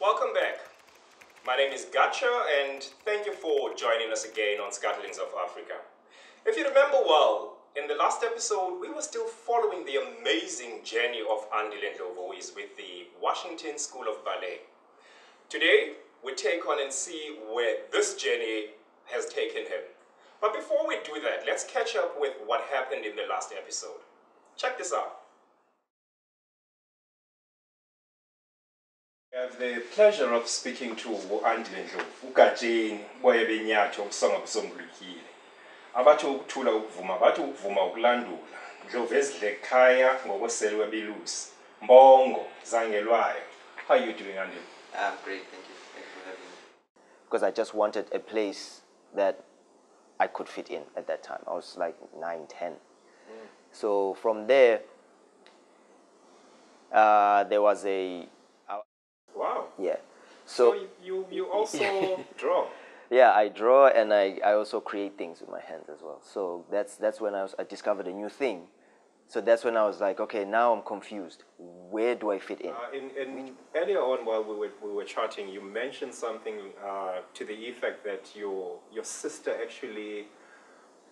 Welcome back. My name is Gacha and thank you for joining us again on Scatterlings of Africa. If you remember well, in the last episode we were still following the amazing journey of Andile Ndlovu, who is with the Washington School of Ballet. Today we take on and see where this journey has taken him. But before we do that, let's catch up with what happened in the last episode. Check this out. I have the pleasure of speaking to Andile Ndlovu, ugatsheni boyebenyathi obusonga busongulukile. Abathi ukuthula ukuvuma, bathi ukuvuma ukulandula. Ndlovu ezidle ekhaya ngokoseli webilusi. Mbongo zangelwayo. How are you doing, Andile? I'm great, thank you. Thank you for having me. Because I just wanted a place that I could fit in at that time. I was like 9, 10. So from there, there was a... Wow. Yeah. So you also draw? Yeah, I draw and I also create things with my hands as well. So that's when I discovered a new thing. So that's when I was like, okay, now I'm confused. Where do I fit in? Earlier on, while we were chatting, you mentioned something to the effect that your sister actually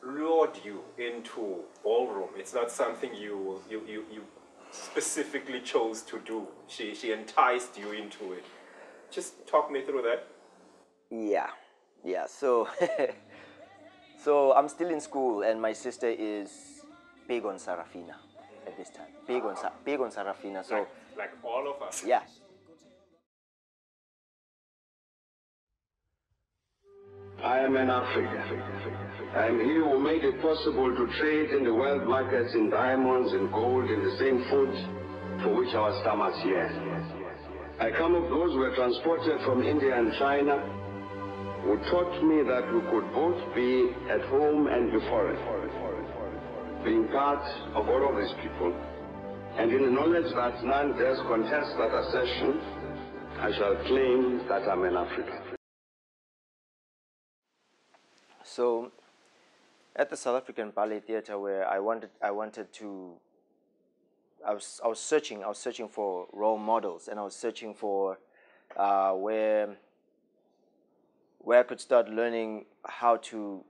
lured you into ballroom. It's not something you specifically chose to do. She enticed you into it. Just talk me through that. Yeah. So so I'm still in school and my sister is big on Sarafina at this time. Big on Sarafina. So like all of us. Yeah. I am an African. I am he who made it possible to trade in the world markets in diamonds and gold in the same food for which our stomachs yearn. I come of those who were transported from India and China, who taught me that we could both be at home and be foreign, being part of all of these people. And in the knowledge that none dares contest that assertion, I shall claim that I'm an African. So, at the South African Ballet Theatre, where I was searching for role models, and I was searching for where I could start learning how to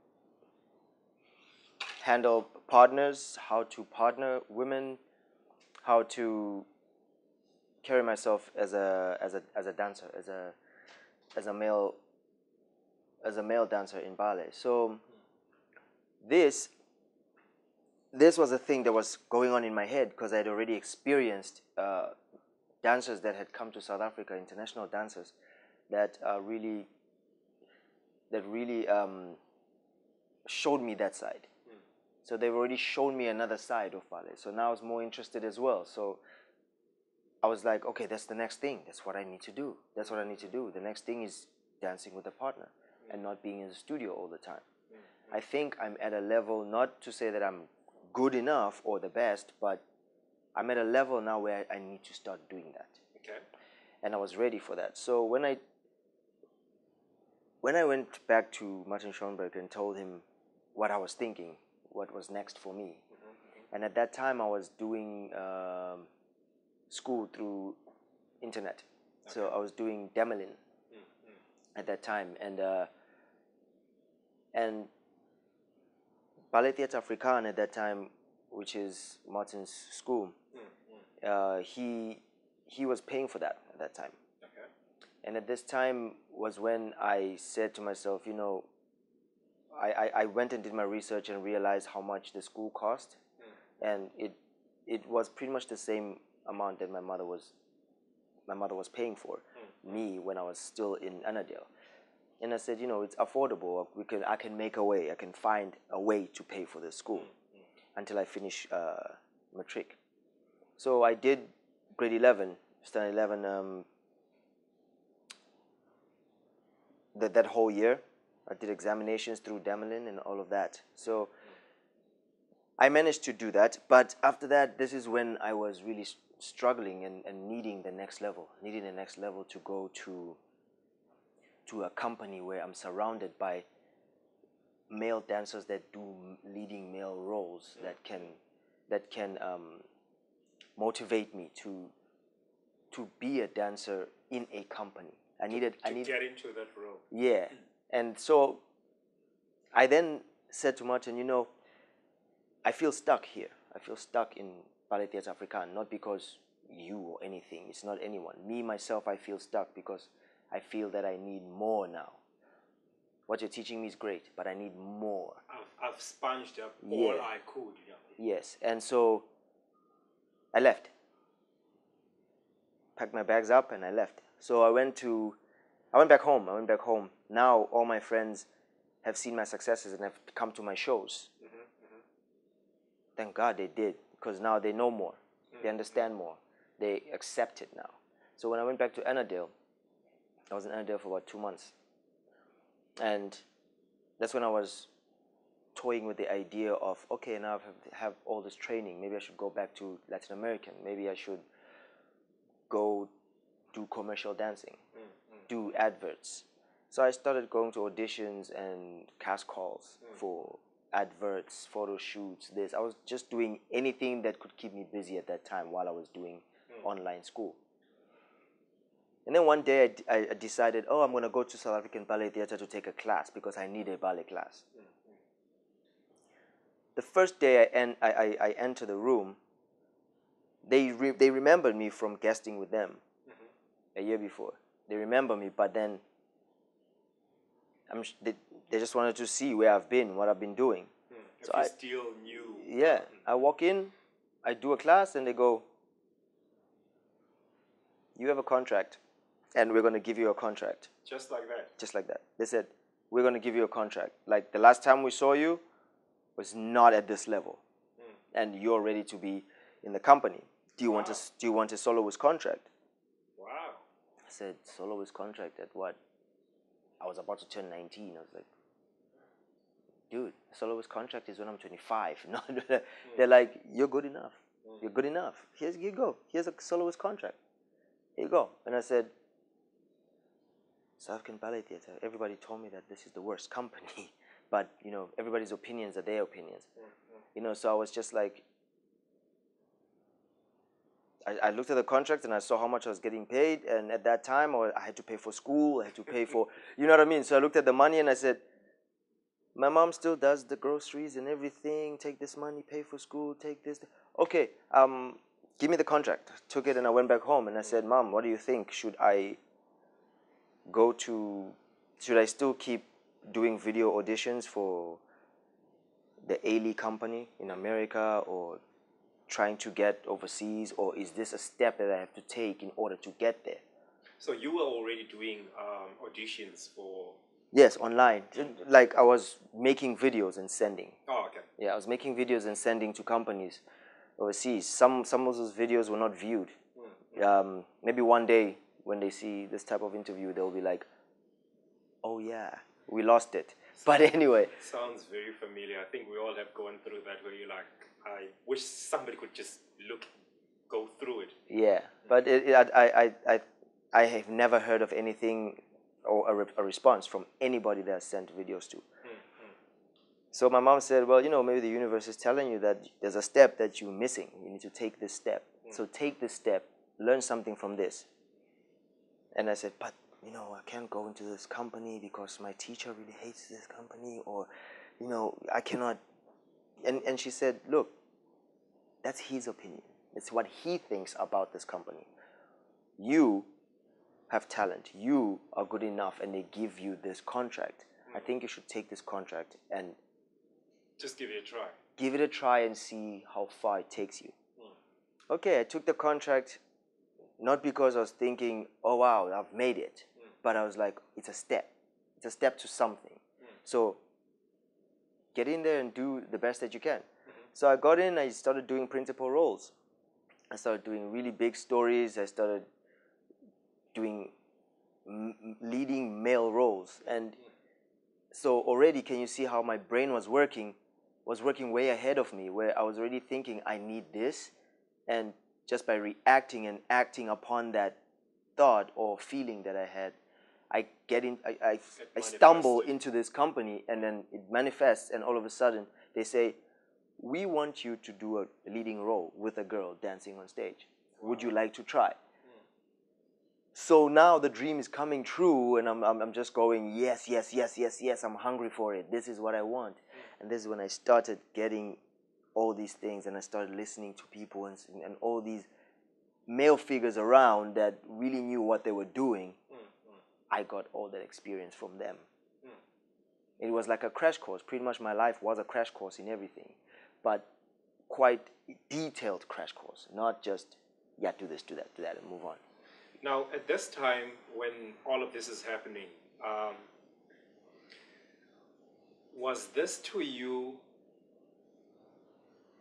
handle partners, how to partner women, how to carry myself as a dancer, as a male dancer in ballet. So this was a thing that was going on in my head because I had already experienced dancers that had come to South Africa, international dancers that really showed me that side. So they've already shown me another side of ballet. So now I was more interested as well. So I was like, okay, that's the next thing. That's what I need to do. That's what I need to do. The next thing is dancing with a partner and not being in the studio all the time. I think I'm at a level, not to say that I'm good enough or the best, but I'm at a level now where I need to start doing that. Okay. And I was ready for that. So when I went back to Martin Schoenberg and told him what I was thinking, what was next for me, and at that time I was doing school through internet. Okay. So I was doing Demelin at that time, and Ballet Theatre Afrikaan at that time, which is Martin's school, he was paying for that at that time. Okay. And at this time was when I said to myself, you know, I went and did my research and realized how much the school cost, and it was pretty much the same amount that my mother was paying for me when I was still in Annandale. And I said, you know, it's affordable. I can make a way. I can find a way to pay for the school until I finish matric. So I did grade 11, standard 11. That whole year, I did examinations through Demelin and all of that. So I managed to do that. But after that, this is when I was really struggling and needing the next level. To go to a company where I'm surrounded by male dancers that do leading male roles that can motivate me to to be a dancer in a company. I needed to get into that role. Yeah. And so I then said to Martin, you know, I feel stuck here. I feel stuck in Ballet Theatre Africain, not because you or anything. It's not anyone. Me, myself, I feel stuck because I feel that I need more now. What you're teaching me is great, but I need more. I've sponged up all I could. Yeah. Yes. And so I left. Packed my bags up and I left. So I went back home. Now all my friends have seen my successes and have come to my shows. Thank God they did, because now they know more. They understand more. They accept it now. So when I went back to Andile, I was in Andile for about 2 months. And that's when I was toying with the idea of, okay, now I have all this training. Maybe I should go back to Latin American. Maybe I should go do commercial dancing, do adverts. So I started going to auditions and cast calls for adverts, photo shoots, this. I was just doing anything that could keep me busy at that time while I was doing online school. And then one day I decided, oh, I'm going to go to South African Ballet Theatre to take a class because I need a ballet class. The first day I enter the room, they remembered me from guesting with them a year before. They remember me, but then they just wanted to see where I've been, what I've been doing. So I still knew. Yeah, I walk in, I do a class, and they go, you have a contract, and we're going to give you a contract. Just like that? Just like that. They said, we're going to give you a contract. Like the last time we saw you was not at this level, and you're ready to be in the company. Do you want a soloist contract? Wow. I said, soloist contract at what? I was about to turn 19. I was like, dude, soloist contract is when I'm 25. No, they're like, you're good enough. You're good enough. Here you go. Here's a soloist contract. Here you go. And I said, South African Ballet Theatre, everybody told me that this is the worst company. But, you know, everybody's opinions are their opinions. You know, so I was just like, I looked at the contract and I saw how much I was getting paid. And at that time, I had to pay for school. I had to pay for, you know what I mean? So I looked at the money and I said, my mom still does the groceries and everything. Take this money, pay for school, take this. Okay, give me the contract. Took it and I went back home and I said, Mom, what do you think? Should I still keep doing video auditions for the A-League company in America, or trying to get overseas, or is this a step that I have to take in order to get there? So you were already doing auditions for... Yes, online. Like I was making videos and sending. Oh, okay. Yeah, I was making videos and sending to companies overseas. Some of those videos were not viewed. Maybe one day when they see this type of interview, they'll be like, oh yeah, we lost it. But anyway. Sounds very familiar. I think we all have gone through that, where you're like, I wish somebody could just go through it. Yeah, but I have never heard of anything or a response from anybody that I sent videos to. So my mom said, well, you know, maybe the universe is telling you that there's a step that you're missing. You need to take this step. So take this step, learn something from this. And I said, but, you know, I can't go into this company because my teacher really hates this company, or, you know, I cannot. And she said, look, that's his opinion. It's what he thinks about this company. You have talent. You are good enough, and they give you this contract. I think you should take this contract and just give it a try. Give it a try and see how far it takes you. Okay, I took the contract, not because I was thinking, oh wow, I've made it. But I was like, it's a step. It's a step to something. So get in there and do the best that you can. So I got in, I started doing principal roles. I started doing really big stories. I started doing leading male roles. And so already, can you see how my brain was working way ahead of me, where I was already thinking, I need this. And just by reacting and acting upon that thought or feeling that I had, I stumble into this company, and then it manifests, and all of a sudden they say, we want you to do a leading role with a girl dancing on stage. Would you like to try? So now the dream is coming true, and I'm just going, yes, yes, yes, yes, yes, I'm hungry for it. This is what I want. And this is when I started getting all these things, and I started listening to people and all these male figures around that really knew what they were doing. I got all that experience from them. It was like a crash course. Pretty much my life was a crash course in everything, but quite detailed crash course, not just, yeah, do this, do that, and move on. Now, at this time, when all of this is happening, was this to you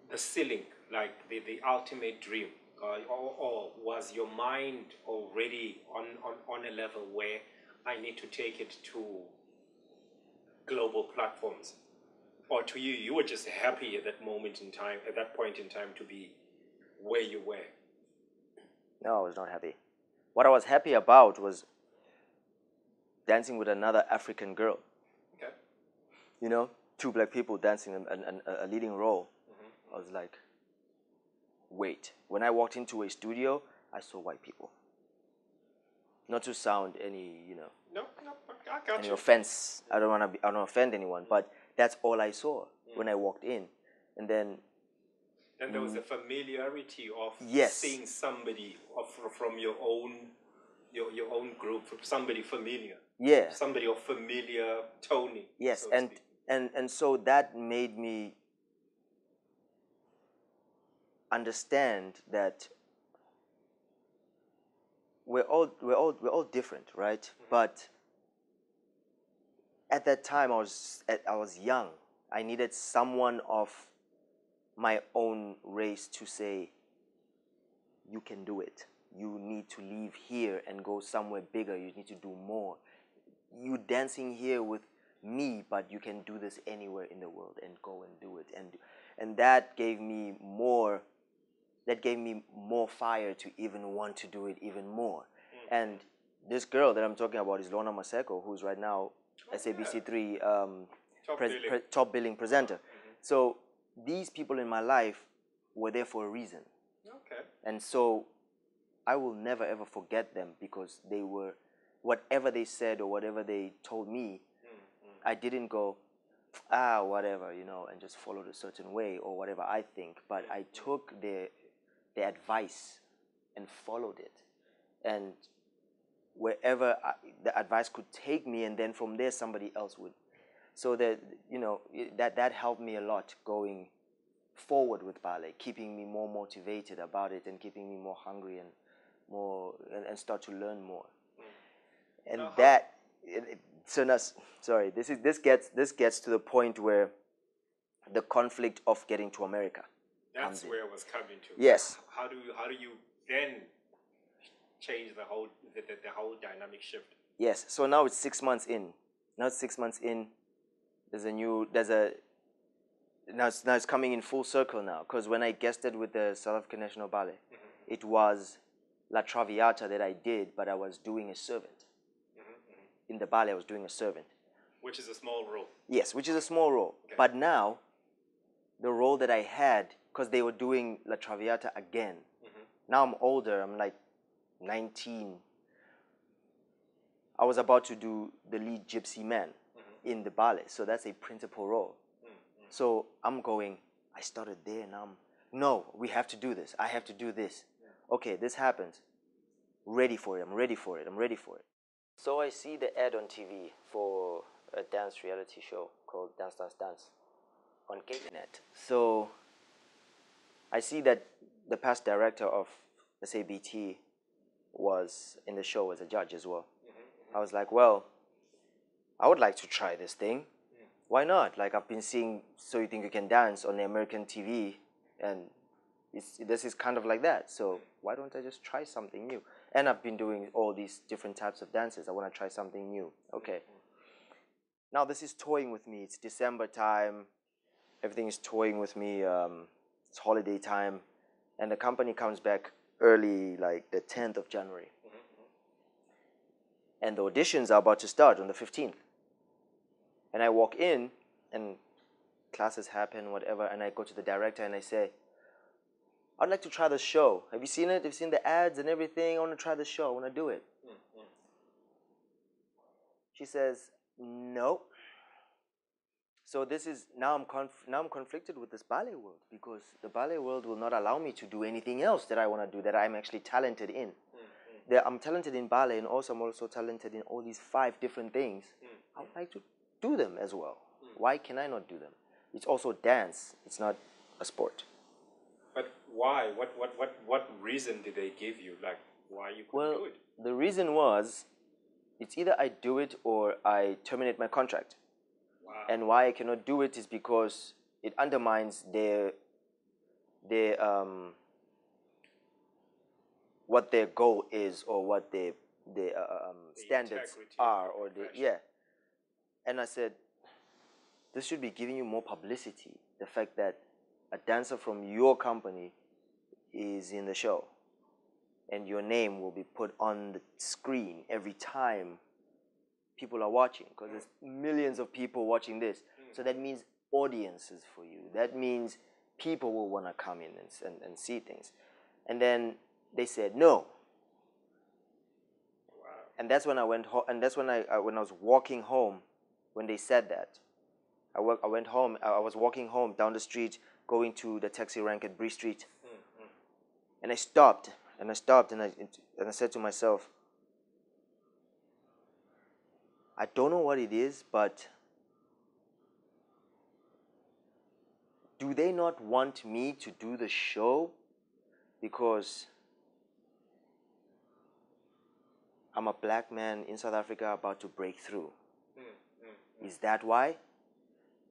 the ceiling, like the ultimate dream? Or was your mind already on a level where I need to take it to global platforms? Or to you, you were just happy at that moment in time, at that point in time, to be where you were? No, I was not happy. What I was happy about was dancing with another African girl. Okay. You know, two black people dancing a leading role. I was like, wait. When I walked into a studio, I saw white people. Not to sound any, No, I got any you. offense. I don't want to offend anyone, but that's all I saw when I walked in. And then And there was a familiarity of Yes. seeing somebody from your own group, somebody familiar. yeah. Somebody of familiar toning. Yes, so to speak. and so that made me understand that we're all different, right? But at that time, I was young. I needed someone of my own race to say, "You can do it. You need to leave here and go somewhere bigger. You need to do more. You dancing here with me, but you can do this anywhere in the world and go and do it." And that gave me more. That gave me more fire to even want to do it even more. And this girl that I'm talking about is Lorna Maseko, who's right now SABC3 top billing presenter. So these people in my life were there for a reason. Okay. And so I will never ever forget them, because they were, whatever they said or whatever they told me, I didn't go, whatever, and just followed a certain way or whatever I think. But I took their advice and followed it. And wherever the advice could take me, and then from there somebody else would. So that, that helped me a lot going forward with ballet, keeping me more motivated about it and keeping me more hungry and more and start to learn more. And this gets to the point where the conflict of getting to America That's comes in. where I was coming to. Yes. How do you then change the whole dynamic shift? Yes. So now it's 6 months in. Now it's coming in full circle now, because when I guested with the South African National Ballet, it was La Traviata that I did, but I was doing a servant. In the ballet, I was doing a servant. Which is a small role. Yes, which is a small role. Okay. But now, the role that I had, because they were doing La Traviata again. Now I'm older, I'm like 19. I was about to do the lead gypsy man in the ballet, so that's a principal role. So I'm going, I started there, and no, we have to do this. I have to do this. Okay, this happens. Ready for it, I'm ready for it. So I see the ad on TV for a dance reality show called Dance Dance Dance on KNet. So I see that the past director of SABT was in the show as a judge as well. I was like, well, I would like to try this thing. Why not? Like, I've been seeing So You Think You Can Dance on the American TV, and this is kind of like that. So why don't I just try something new? And I've been doing all these different types of dances. I want to try something new. Okay. Now this is toying with me. It's December time. Everything is toying with me. It's holiday time. And the company comes back early, like the 10th of January. And the auditions are about to start on the 15th. And I walk in, and classes happen, whatever, and I go to the director and I say, I'd like to try the show. Have you seen it? Have you seen the ads and everything? I want to try the show. I want to do it. She says, no. So this is, now I'm conflicted with this ballet world, because the ballet world will not allow me to do anything else that I want to do, that I'm actually talented in. I'm talented in ballet, and also I'm also talented in all these 5 different things. I would like to do them as well. Why can I not do them? It's also dance. It's not a sport. But why? What reason did they give you? Like, why you couldn't do it? The reason was, it's either I do it or I terminate my contract. Wow. And why I cannot do it is because it undermines their what their goal is, or what their standards are, or And I said, this should be giving you more publicity. The fact that a dancer from your company is in the show, and your name will be put on the screen every time people are watching, because there's millions of people watching this. So that means audiences for you. That means people will want to come in and see things. And then they said no. Wow. And that's when I went home. And that's when when I was walking home, when they said that. I went home. I was walking home down the street, going to the taxi rank at Bree Street. And I stopped. And I said to myself, I don't know what it is, but do they not want me to do the show because I'm a black man in South Africa about to break through? Is that why?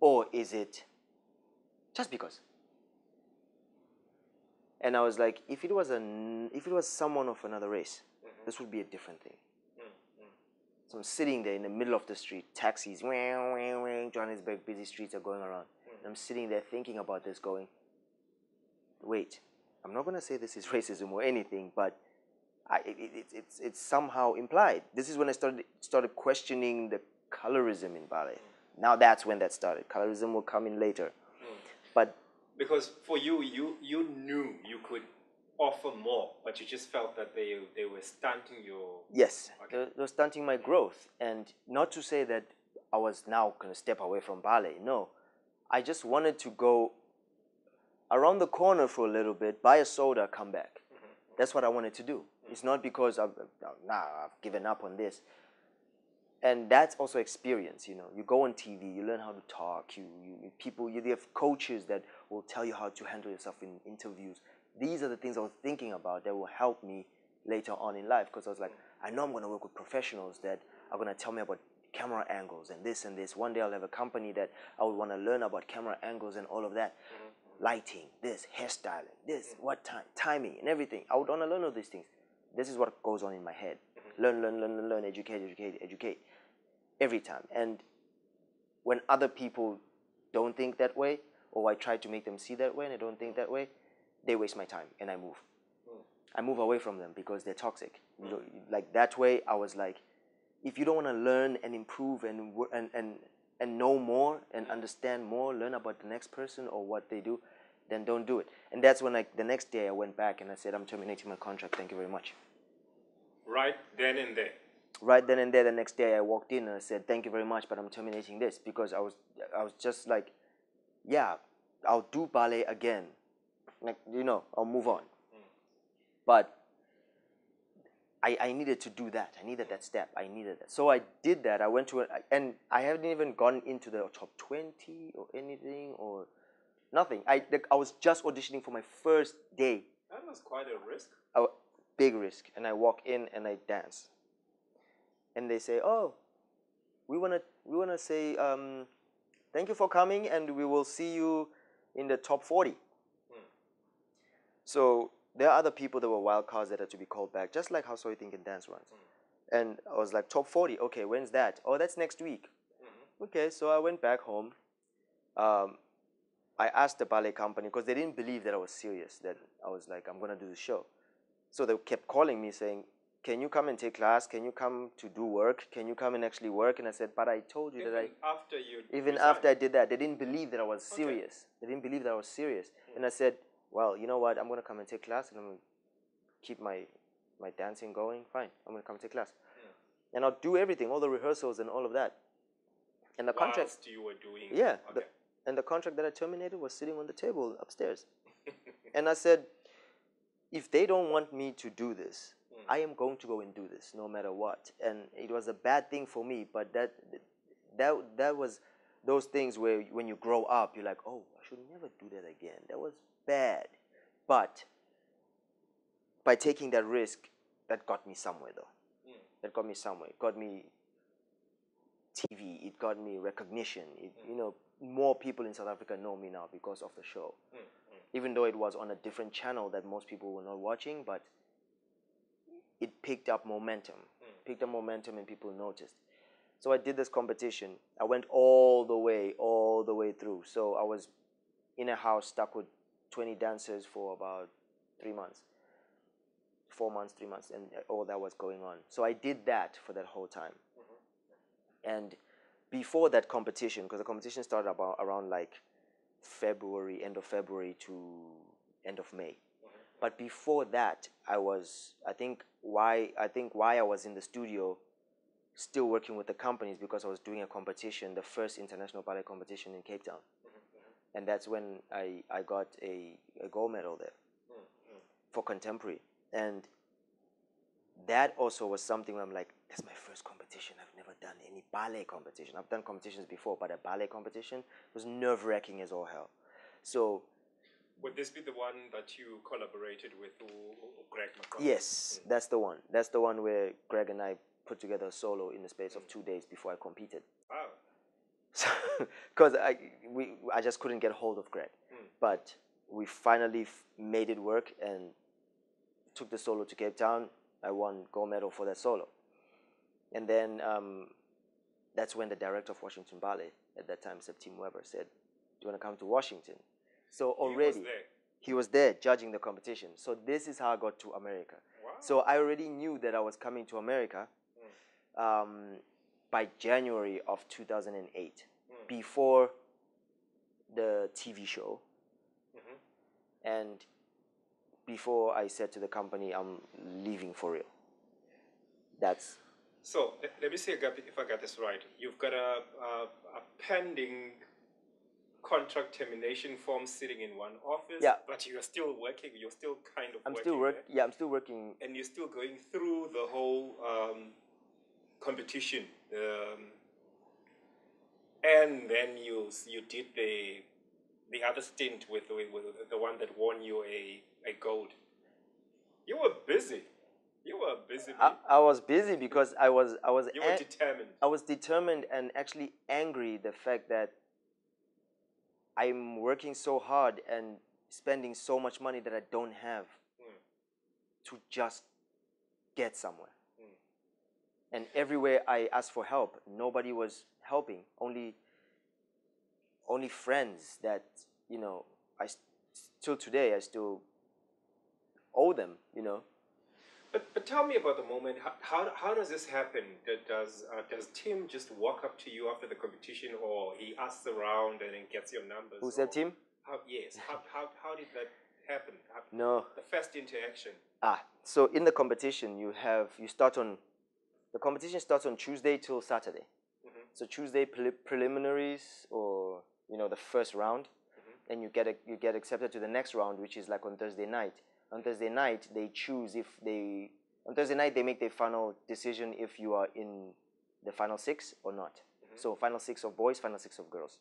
Or is it just because? And I was like, if it was someone of another race, this would be a different thing. So I'm sitting there in the middle of the street, taxis, Johannesburg, busy streets are going around. And I'm sitting there thinking about this, going, wait, I'm not going to say this is racism or anything, but it's somehow implied. This is when I started questioning the colorism in ballet. Now that's when that started. Colorism will come in later. But because for you knew you could offer more, but you just felt that they were stunting your... Yes, okay. they were stunting my growth. And not to say that I was now going to step away from ballet. No, I just wanted to go around the corner for a little bit, buy a soda, come back. That's what I wanted to do. It's not because I've given up on this. And that's also experience, you know. You go on TV, you learn how to talk. You have coaches that will tell you how to handle yourself in interviews. These are the things I was thinking about that will help me later on in life, because I was like, I know I'm going to work with professionals that are going to tell me about camera angles and this and this. One day I'll have a company that I would want to learn about camera angles and all of that. Lighting, this, hairstyling, this, what timing and everything. I would want to learn all these things. This is what goes on in my head. Learn, educate. Every time. And when other people don't think that way, or I try to make them see that way and they don't think that way, they waste my time and I move. I move away from them because they're toxic. You know, like that way, I was like, if you don't want to learn and improve and know more and understand more, learn about the next person or what they do, then don't do it. And that's when the next day I went back and I said, I'm terminating my contract. Thank you very much. Right then and there. Right then and there, the next day I walked in and I said, thank you very much, but I'm terminating this, because I was just like, yeah, I'll do ballet again. Like, you know, I'll move on. But I needed to do that. I needed that step. I needed that. So I did that. I went to it, and I haven't even gone into the top 20 or anything or nothing. I was just auditioning for my first day. That was quite a risk. Big risk. And I walk in and I dance. And they say, oh, we wanna say thank you for coming, and we will see you in the top 40. So there are other people that were wild cards that had to be called back, just like how So You Think in Dance runs. And I was like, top 40, okay, when's that? Oh, that's next week. Okay, so I went back home. I asked the ballet company, because they didn't believe that I was serious, that I was like, I'm going to do the show. So they kept calling me saying, can you come and take class? Can you come to do work? Can you come and actually work? And I said, but I told you Even after I did that, they didn't believe that I was serious. They didn't believe that I was serious. And I said, well, you know what? I'm going to come and take class, and I'm going to keep my dancing going. Fine, I'm going to come and take class. And I'll do everything, all the rehearsals and all of that. And the contract... Whilst you were doing... Yeah. Okay. And the contract that I terminated was sitting on the table upstairs. And I said, if they don't want me to do this, I am going to go and do this no matter what. And it was a bad thing for me, but that was those things where when you grow up, you're like, oh, I should never do that again. That was bad. But by taking that risk, that got me somewhere, though. That got me somewhere. It got me TV. It got me recognition. More people in South Africa know me now because of the show. Even though it was on a different channel that most people were not watching, but it picked up momentum. Picked up momentum and people noticed. So I did this competition. I went all the way through. So I was in a house stuck with 20 dancers for about 3 months. 4 months, 3 months, and all that was going on. So I did that for that whole time. And before that competition, because the competition started around like February, end of February to end of May. But before that, I think why I was in the studio still working with the companies, because I was doing a competition, the first international ballet competition in Cape Town. And that's when I got a gold medal there for contemporary. And that also was something where I'm like, that's my first competition. I've never done any ballet competition. I've done competitions before, but a ballet competition was nerve-wracking as all hell. So... Would this be the one that you collaborated with Greg McCall? Yes, that's the one. That's the one where Greg and I put together a solo in the space of 2 days before I competed. Wow. Because I just couldn't get hold of Greg. But we finally made it work and took the solo to Cape Town. I won gold medal for that solo. And then that's when the director of Washington Ballet at that time, Tim Weber, said, do you want to come to Washington? So already he was there judging the competition. So this is how I got to America. Wow. So I already knew that I was coming to America by January of 2008, before the TV show. And before I said to the company, I'm leaving for real. That's... So let me see if I got this right. You've got a pending contract termination form sitting in one office, but you're still working. You're still kind of working. I'm still working. And you're still going through the whole competition. And then you did the other stint with the one that won you a gold. You were busy. You were busy. I was busy because I was. You were determined. I was determined and actually angry the fact that I'm working so hard and spending so much money that I don't have to just get somewhere. And everywhere I asked for help, nobody was helping. Only friends that, till today, I still owe them, But tell me about the moment. How does this happen? Does Tim just walk up to you after the competition, or he asks around and then gets your numbers? Who said Tim? Yes. How did that happen? No. The first interaction. So in the competition, the competition starts on Tuesday till Saturday. So Tuesday preliminaries, or the first round, and you get accepted to the next round, which is like on Thursday night. On Thursday night, they choose on Thursday night, they make their final decision if you are in the final 6 or not. So final 6 of boys, final 6 of girls.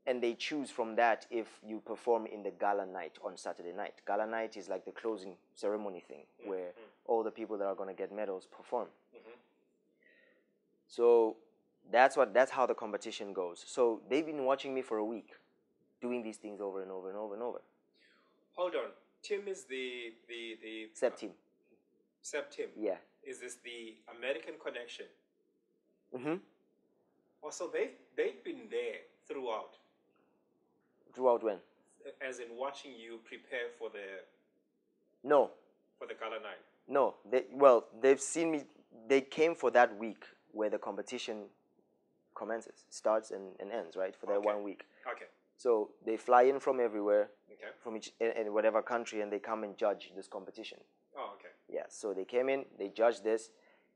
And they choose from that if you perform in the gala night on Saturday night. Gala night is like the closing ceremony thing, where all the people that are going to get medals perform. So that's how the competition goes. So they've been watching me for a week, doing these things over and over and over and over. Hold on. Tim is the Seb Tim. Seb Tim. Yeah. Is this the American connection? Also, they've been there throughout. Throughout when? As in watching you prepare for the... No. For the gala night? No. They've seen me. They came for that week where the competition commences, starts and ends, right? For that 1 week. Okay. So they fly in from everywhere, Okay. from each in whatever country, and they come and judge this competition. Oh, okay. Yeah, so they came in, they judged this.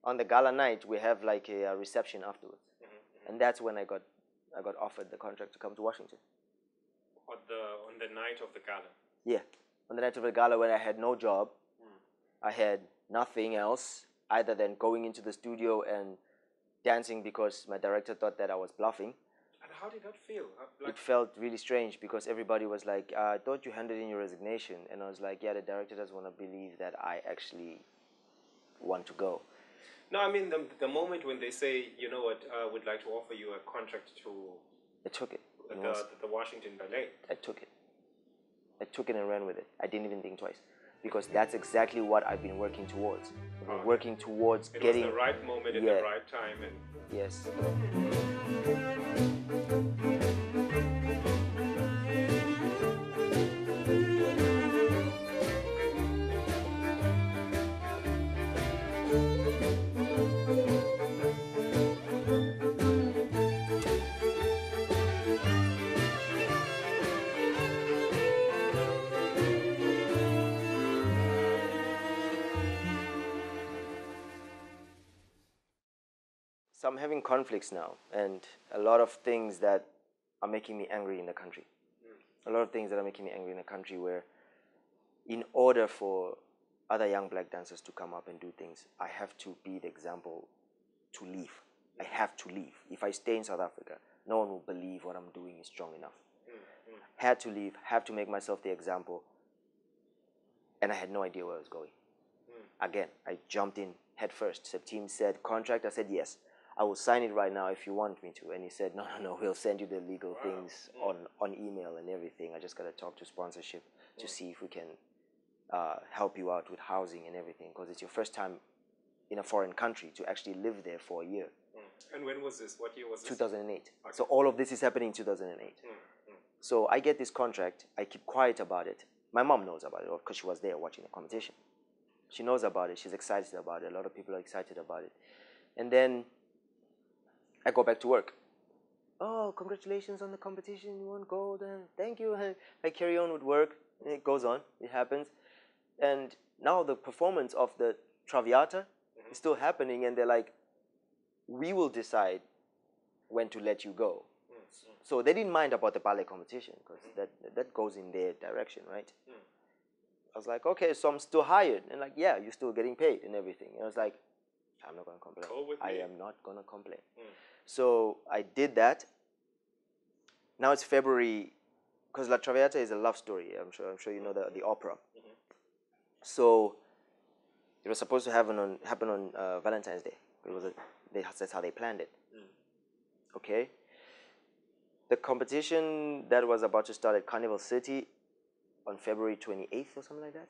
On the gala night, we have like a reception afterwards, and that's when I got offered the contract to come to Washington. On the night of the gala. Yeah, on the night of the gala, when I had no job, I had nothing else other than going into the studio and dancing because my director thought that I was bluffing. And how did that feel? It felt really strange because everybody was like, I thought you handed in your resignation. And I was like, yeah, the director doesn't want to believe that I actually want to go. No, I mean, the moment when they say, you know what, I would like to offer you a contract to I took it. the Washington Ballet. I took it. I took it and ran with it. I didn't even think twice. Because that's exactly what I've been working towards. I've been working towards getting... It was the right moment at the right time. And yes. So I'm having conflicts now, and a lot of things that are making me angry in the country. A lot of things that are making me angry in the country where, in order for other young black dancers to come up and do things, I have to be the example to leave. I have to leave. If I stay in South Africa, no one will believe what I'm doing is strong enough. Had to leave, have to make myself the example, and I had no idea where I was going. Again, I jumped in head first. The team said, contract, I said yes. I will sign it right now if you want me to. And he said, no, we'll send you the legal things on email and everything. I just got to talk to sponsorship to see if we can help you out with housing and everything, because it's your first time in a foreign country to actually live there for a year. And when was this? What year was this? 2008. Okay. So all of this is happening in 2008. So I get this contract. I keep quiet about it. My mom knows about it because she was there watching the competition. She knows about it. She's excited about it. A lot of people are excited about it. And then I go back to work. Oh, congratulations on the competition. You won gold. And thank you. And I carry on with work. And it goes on. It happens. And now the performance of the Traviata is still happening. And they're like, we will decide when to let you go. So they didn't mind about the ballet competition because that goes in their direction, right? I was like, okay, so I'm still hired. And like, yeah, you're still getting paid and everything. And I was like, I'm not going to complain. I am not going to complain. So I did that. Now it's February, because La Traviata is a love story. I'm sure you know the opera. So it was supposed to happen on Valentine's Day. That's how they planned it. Okay. The competition that was about to start at Carnival City on February 28th or something like that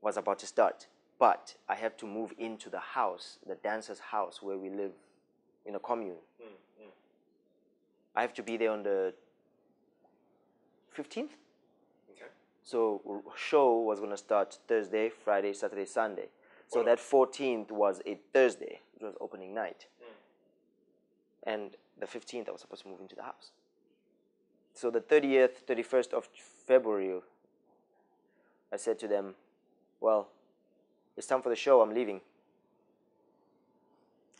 was about to start. But I have to move into the house, the dancer's house, where we live in a commune. I have to be there on the 15th. Okay. So show was going to start Thursday, Friday, Saturday, Sunday. So that 14th was a Thursday. It was opening night. And the 15th, I was supposed to move into the house. So the 30th, 31st of February, I said to them, well, it's time for the show. I'm leaving.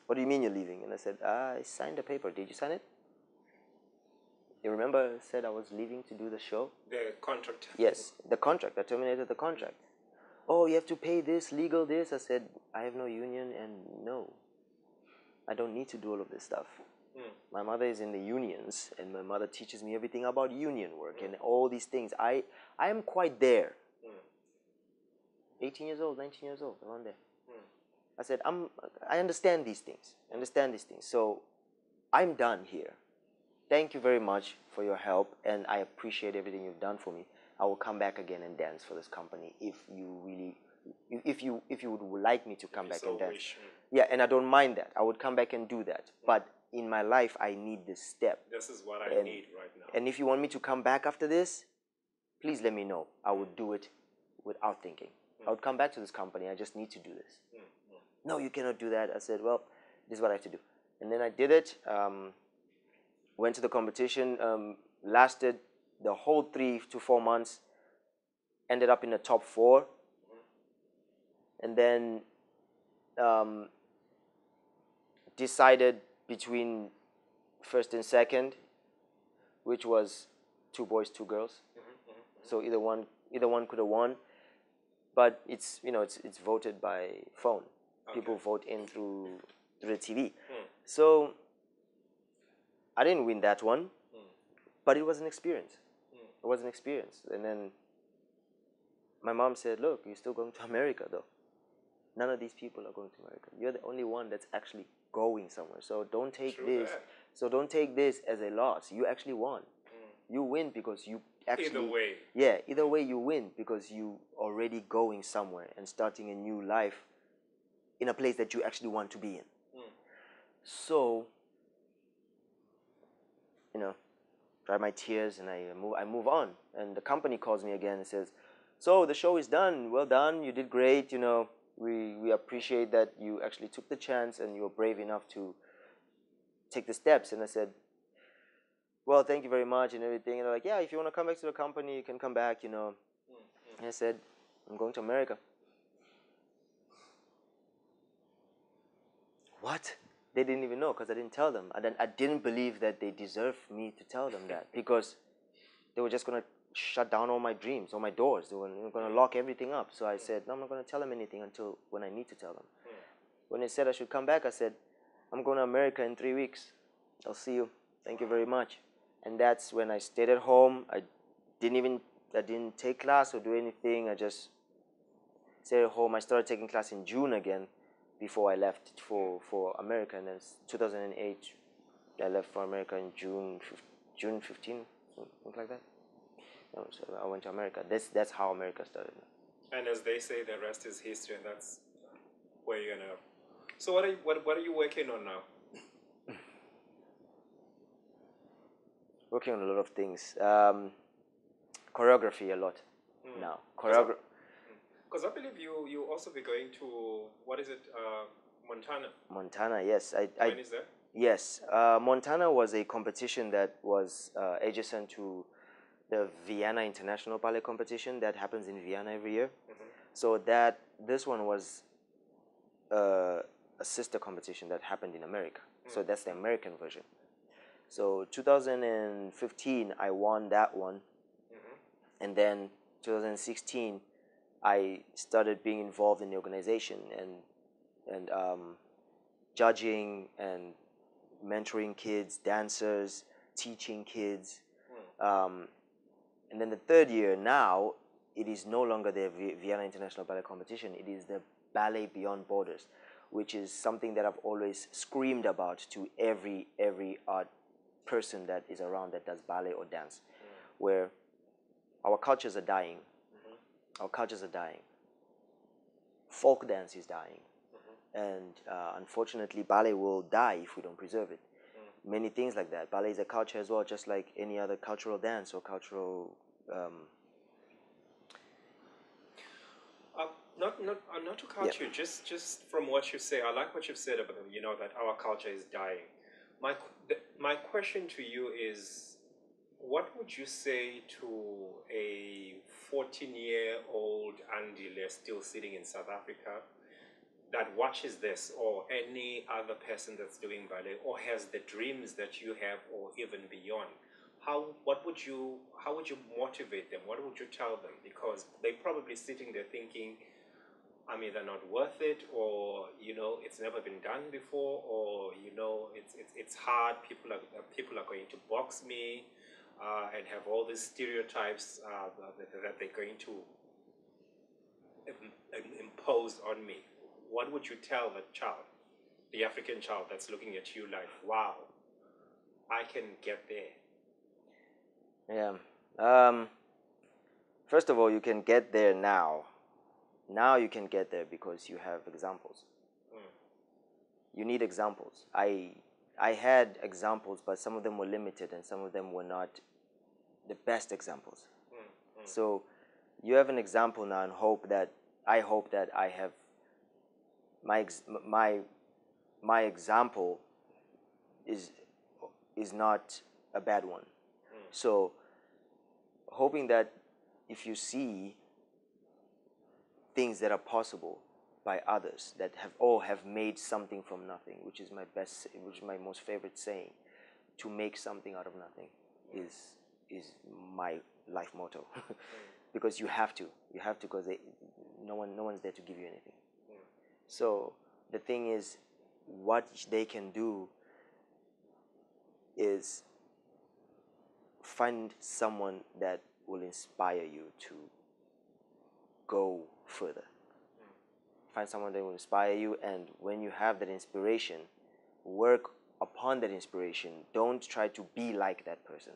What do you mean you're leaving? And I said, I signed the paper. Did you sign it? You remember I said I was leaving to do the show? The contract. Yes, the contract. I terminated the contract. Oh, you have to pay this, legal this. I said, I have no union and no. I don't need to do all of this stuff. My mother is in the unions and my mother teaches me everything about union work and all these things. I am quite there. 18 years old, 19 years old, around there. I said, I understand these things. So I'm done here. Thank you very much for your help, and I appreciate everything you've done for me. I will come back again and dance for this company if you would like me to come back and dance. Yeah, and I don't mind that. I would come back and do that. But in my life, I need this step. This is what I need right now. And if you want me to come back after this, please let me know. I would do it without thinking. I would come back to this company. I just need to do this. No, you cannot do that. I said, well, this is what I have to do. And then I did it. Went to the competition, lasted the whole 3 to 4 months, ended up in the top 4, and then decided between first and second, which was 2 boys, 2 girls. So either one could have won, but it's it's voted by phone. Okay. People vote in through the TV. So I didn't win that one, but it was an experience. It was an experience. And then my mom said, "Look, you're still going to America, though. None of these people are going to America. You're the only one that's actually going somewhere. So don't take this. So don't take this as a loss. You actually won. You win because you actually. Either way. Yeah, either way you win because you already going somewhere and starting a new life in a place that you actually want to be in. So, dry my tears and I move on. And the company calls me again and says, "So the show is done. Well done. You did great. We appreciate that you actually took the chance and you were brave enough to take the steps." And I said, "Well, thank you very much," and everything. And they're like, "Yeah, if you want to come back to the company, you can come back, And I said, "I'm going to America." What? They didn't even know because I didn't tell them. I didn't believe that they deserved me to tell them that because they were just going to shut down all my dreams, all my doors. They were going to lock everything up. So I said, "No, I'm not going to tell them anything until when I need to tell them." When they said I should come back, I said, "I'm going to America in 3 weeks. I'll see you. Thank you very much." And that's when I stayed at home. I didn't take class or do anything. I just stayed at home. I started taking class in June again before I left for America. And then 2008, I left for America in June 15, something like that. So I went to America. That's how America started. And as they say, the rest is history, and that's where you're gonna. So what are you working on now? Working on a lot of things. Choreography a lot now. Because I believe you also be going to, what is it, Montana? Montana, yes. When is that? Yes. Montana was a competition that was adjacent to the Vienna International Ballet Competition that happens in Vienna every year. So this one was a sister competition that happened in America. So that's the American version. So 2015, I won that one. And then 2016, I started being involved in the organization and judging and mentoring kids, dancers, teaching kids. And then the third year now, it is no longer the Vienna International Ballet Competition. It is the Ballet Beyond Borders, which is something that I've always screamed about to every art person that is around that does ballet or dance, where our cultures are dying. Our cultures are dying. Folk dance is dying. And unfortunately, ballet will die if we don't preserve it. Many things like that. Ballet is a culture as well, just like any other cultural dance or cultural... Not to cut you, just from what you say, I like what you've said about, that our culture is dying. My question to you is, what would you say to a 14-year-old Andile still sitting in South Africa that watches this, or any other person that's doing ballet or has the dreams that you have or even beyond? How would you motivate them? What would you tell them? Because they're probably sitting there thinking, I'm either not worth it, or it's never been done before, or it's hard. People are going to box me, and have all these stereotypes that they're going to impose on me. What would you tell that child, the African child that's looking at you like, wow, I can get there? Yeah. First of all, you can get there now. Now you can get there because you have examples. You need examples. I had examples, but some of them were limited and some of them were not the best examples. So you have an example now, and I hope that I have my example is not a bad one. So hoping that if you see things that are possible by others that have made something from nothing, which is my most favorite saying, to make something out of nothing is my life motto. Because you have to because no one's there to give you anything. So the thing is, what they can do is find someone that will inspire you to go further. Find someone that will inspire you, and when you have that inspiration, work upon that inspiration. Don't try to be like that person,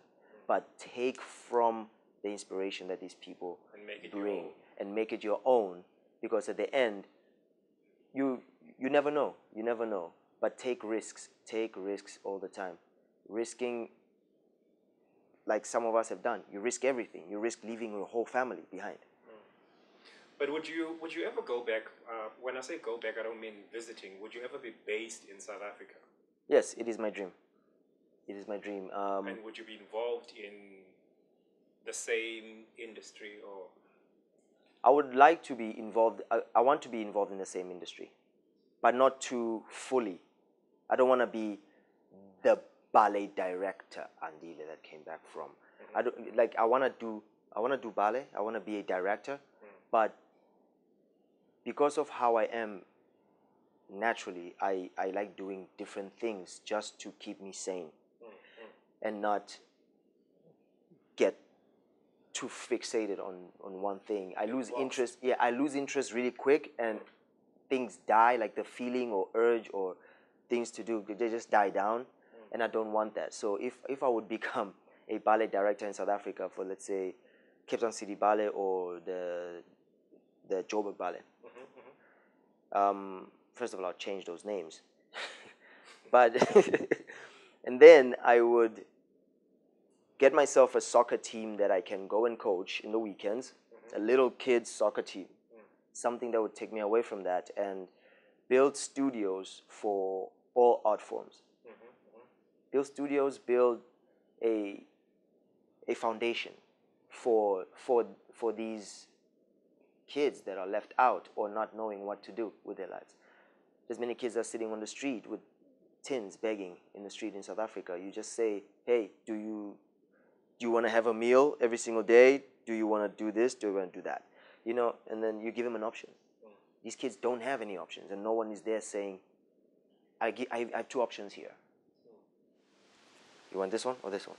but take from the inspiration that these people bring and make it your own. Because at the end, you never know. You never know. But take risks. Take risks all the time. Risking, like some of us have done. You risk everything. You risk leaving your whole family behind. But would you ever go back? When I say go back, I don't mean visiting. Would you ever be based in South Africa? Yes, it is my dream. It is my dream. And would you be involved in the same industry, or? I would like to be involved. I want to be involved in the same industry, but not too fully. I don't want to be the ballet director Andile that came back from. I don't like. I want to do ballet. I want to be a director, but because of how I am naturally, I like doing different things just to keep me sane and not get too fixated on one thing. I lose interest. Yeah, I lose interest really quick, and things die, like the feeling or urge or things to do, they just die down, and I don't want that. So if I would become a ballet director in South Africa for, let's say, Cape Town City Ballet or the Joburg Ballet, first of all, I'll change those names. But and then I would get myself a soccer team that I can go and coach in the weekends, a little kids soccer team, something that would take me away from that, and build studios for all art forms. Build studios, build a foundation for these kids that are left out or not knowing what to do with their lives. There's many kids that are sitting on the street with tins begging in the street in South Africa. You just say, hey, do you want to have a meal every single day? Do you want to do this? Do you want to do that? You know, and then you give them an option. These kids don't have any options, and no one is there saying, I have two options here. You want this one or this one?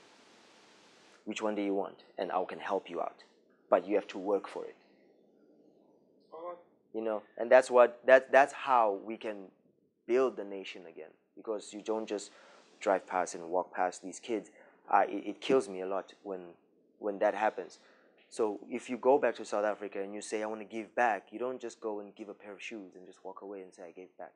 Which one do you want? And I can help you out. But you have to work for it. You know, and that's how we can build the nation again. Because you don't just drive past and walk past these kids. It kills me a lot when that happens. So if you go back to South Africa and you say, I want to give back, you don't just go and give a pair of shoes and just walk away and say, I gave back.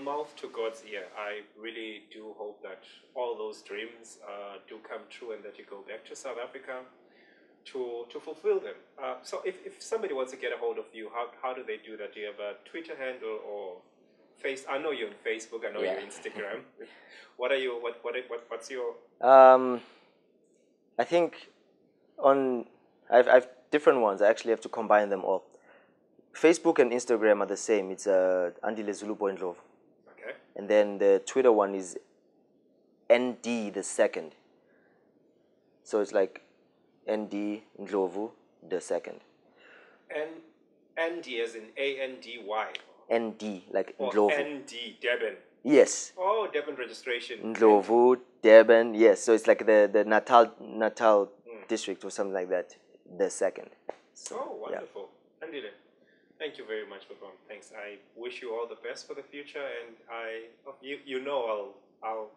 Mouth to God's ear. I really do hope that all those dreams do come true, and that you go back to South Africa to fulfill them. So if somebody wants to get a hold of you, how do they do that? Do you have a Twitter handle or I know you're on Facebook. I know you're on Instagram. What's your? I think I've different ones. I actually have to combine them all. Facebook and Instagram are the same. It's Andile Ndlovu. Okay. And then the Twitter one is ND the second. So it's like ND Ndlovu the second. ND as in ANDY. ND like or Ndlovu. ND Durban. Yes. Oh, Durban registration. Ndlovu, Durban. Yes. So it's like the Natal district or something like that. The second. So, oh, wonderful. Andile. Thank you very much for coming. Thanks. I wish you all the best for the future, and I'll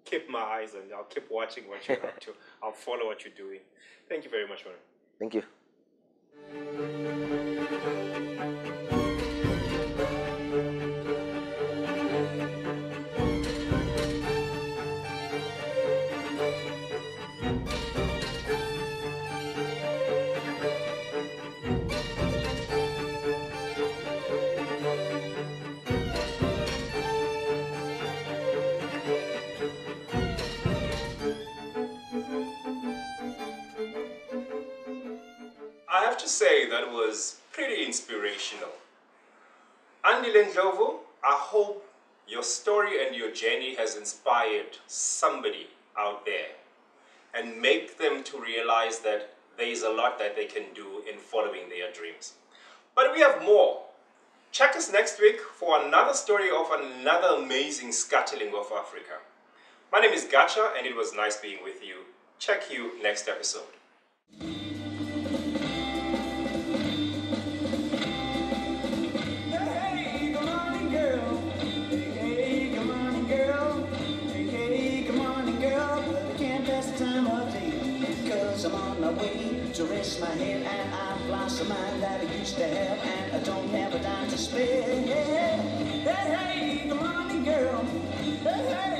keep my eyes on you. I'll keep watching what you're up to. I'll follow what you're doing. Thank you very much, man. Thank you. I have to say that was pretty inspirational. Andile Ndlovu, I hope your story and your journey has inspired somebody out there and make them to realize that there is a lot that they can do in following their dreams. But we have more. Check us next week for another story of another amazing scatterling of Africa. My name is Gacha, and it was nice being with you. Check you next episode. I'm on my way to rest my head, and I've lost the mind that I used to have, and I don't have a dime to spare. Hey, hey, come on, girl. Hey, hey.